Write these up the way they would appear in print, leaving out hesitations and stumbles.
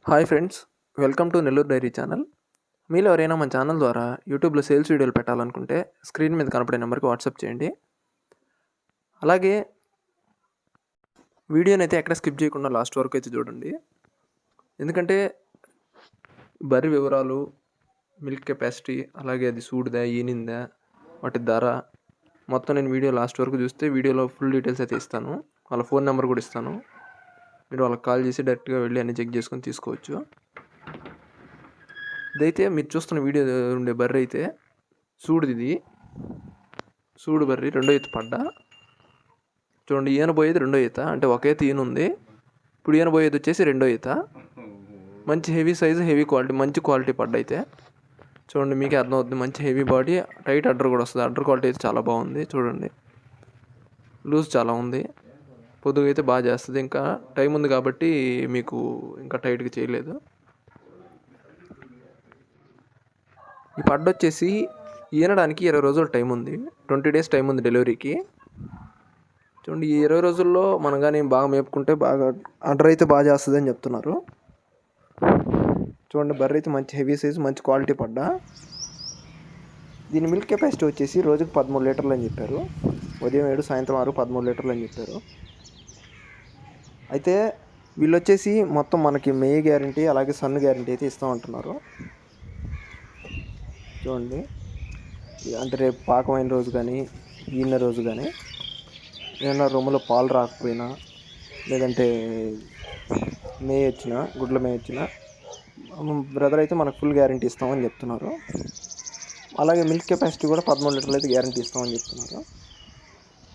Hi friends, welcome to Nellore dairy channel. మీలో ఎవరైనా మన ఛానల్ ద్వారా యూట్యూబ్లో సేల్స్ వీడియోలు పెట్టాలనుకుంటే స్క్రీన్ మీద కనపడే నెంబర్కి వాట్సాప్ చేయండి. అలాగే వీడియోని అయితే ఎక్కడ స్కిప్ చేయకుండా లాస్ట్ వరకు అయితే చూడండి. ఎందుకంటే బర్రె వివరాలు, మిల్క్ కెపాసిటీ, అలాగే అది సూడిదా ఈనిందా, వాటి ధర మొత్తం నేను వీడియో లాస్ట్ వరకు చూస్తే వీడియోలో ఫుల్ డీటెయిల్స్ అయితే ఇస్తాను. వాళ్ళ ఫోన్ నెంబర్ కూడా ఇస్తాను. మీరు వాళ్ళకి కాల్ చేసి డైరెక్ట్గా వెళ్ళి అన్ని చెక్ చేసుకొని తీసుకోవచ్చు. ఇదైతే మీరు చూస్తున్న వీడియో ఉండే బర్రె అయితే సూడు బర్రె రెండో ఈత పడ్డా. చూడండి, ఈయన పోయేది రెండో ఈత, అంటే ఒక ఈత ఈయన ఉంది. ఇప్పుడు ఈయన పోయేది వచ్చేసి రెండో ఈత. మంచి హెవీ సైజు, హెవీ క్వాలిటీ, మంచి క్వాలిటీ పడ్డ అయితే చూడండి, మీకే అర్థమవుతుంది. మంచి హెవీ బాడీ, టైట్ అడ్డర్ కూడా వస్తుంది. అడ్డర్ క్వాలిటీ అయితే చాలా బాగుంది. చూడండి, లూజ్ చాలా ఉంది. పొద్దుగా అయితే బాగా చేస్తుంది. ఇంకా టైం ఉంది కాబట్టి మీకు ఇంకా టైట్గా చేయలేదు. ఈ పడ్డ వచ్చేసి ఈనడానికి 20 రోజులు టైం ఉంది. 20 డేస్ టైం ఉంది డెలివరీకి. చూడండి, ఈ 20 రోజుల్లో మనం కానీ బాగా మేపుకుంటే బాగా ఆర్డర్ అయితే బాగా చేస్తుంది అని చెప్తున్నారు. చూడండి, బర్రె అయితే మంచి హెవీ సైజు, మంచి క్వాలిటీ పడ్డా. దీని మిల్క్ కెపాసిటీ వచ్చేసి రోజుకి 13 లీటర్లు అని చెప్పారు. ఉదయం 7, సాయంత్రం 6, 13 లీటర్లు అని చెప్పారు. అయితే వీళ్ళు వచ్చేసి మొత్తం మనకి మేయ గ్యారంటీ, అలాగే సన్ను గ్యారంటీ అయితే ఇస్తామంటున్నారు. చూడండి, అంటే రేపు పాకమైన రోజు కానీ, ఈన రోజు కానీ, ఏమన్నా రొమ్ములో పాలు రాకపోయినా, లేదంటే మేయొచ్చినా, గుడ్ల మేయొచ్చినా బ్రదర్ అయితే మనకు ఫుల్ గ్యారంటీ ఇస్తామని చెప్తున్నారు. అలాగే మిల్క్ కెపాసిటీ కూడా 13 లీటర్లు అయితే గ్యారంటీ ఇస్తామని చెప్తున్నారు.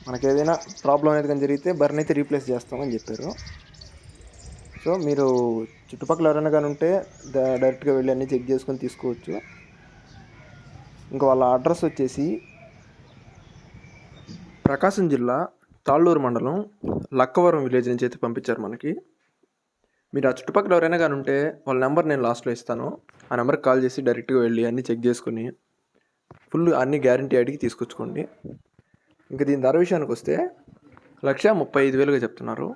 మనకి ఏదైనా ప్రాబ్లం అనేది కానీ జరిగితే బర్రెని అయితే రీప్లేస్ చేస్తామని చెప్పారు. సో మీరు చుట్టుపక్కల ఎవరైనా కానీ ఉంటే డైరెక్ట్గా వెళ్ళి అన్నీ చెక్ చేసుకొని తీసుకోవచ్చు. ఇంకా వాళ్ళ అడ్రస్ వచ్చేసి ప్రకాశం జిల్లా తాళ్ళూరు మండలం లక్కవరం విలేజ్ నుంచి అయితే పంపించారు మనకి. మీరు ఆ చుట్టుపక్కల ఎవరైనా కానీ ఉంటే వాళ్ళ నెంబర్ నేను లాస్ట్లో ఇస్తాను. ఆ నెంబర్కి కాల్ చేసి డైరెక్ట్గా వెళ్ళి అన్నీ చెక్ చేసుకుని ఫుల్ అన్ని గ్యారంటీ అడిగి తీసుకొచ్చుకోండి. ఇంకా దీని ధర విషయానికి వస్తే 1,35,000గా చెప్తున్నారు.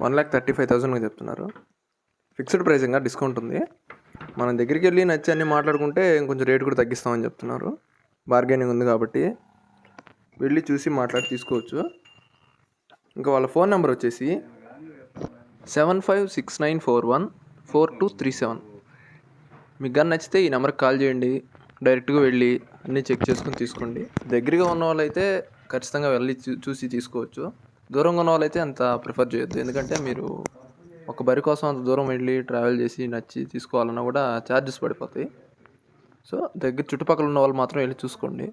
1,35,000గా చెప్తున్నారు. ఫిక్స్డ్ ప్రైసింగ్గా డిస్కౌంట్ ఉంది. మన దగ్గరికి వెళ్ళి నచ్చి అన్నీ మాట్లాడుకుంటే ఇంకొంచెం రేటు కూడా తగ్గిస్తామని చెప్తున్నారు. బార్గెనింగ్ ఉంది కాబట్టి వెళ్ళి చూసి మాట్లాడి తీసుకోవచ్చు. ఇంకా వాళ్ళ ఫోన్ నెంబర్ వచ్చేసి 7569414237. మీకు కానీ నచ్చితే ఈ నెంబర్కి కాల్ చేయండి. డైరెక్ట్గా వెళ్ళి అన్నీ చెక్ చేసుకొని తీసుకోండి. దగ్గరగా ఉన్న వాళ్ళైతే ఖచ్చితంగా వెళ్ళి చూసి తీసుకోవచ్చు. దూరంగా ఉన్న వాళ్ళైతే అంత ప్రిఫర్ చేయొద్దు. ఎందుకంటే మీరు ఒక బరి కోసం అంత దూరం వెళ్ళి ట్రావెల్ చేసి నచ్చి తీసుకోవాలన్నా కూడా ఛార్జెస్ పడిపోతాయి. సో చుట్టుపక్కల ఉన్న వాళ్ళు మాత్రం వెళ్ళి చూసుకోండి.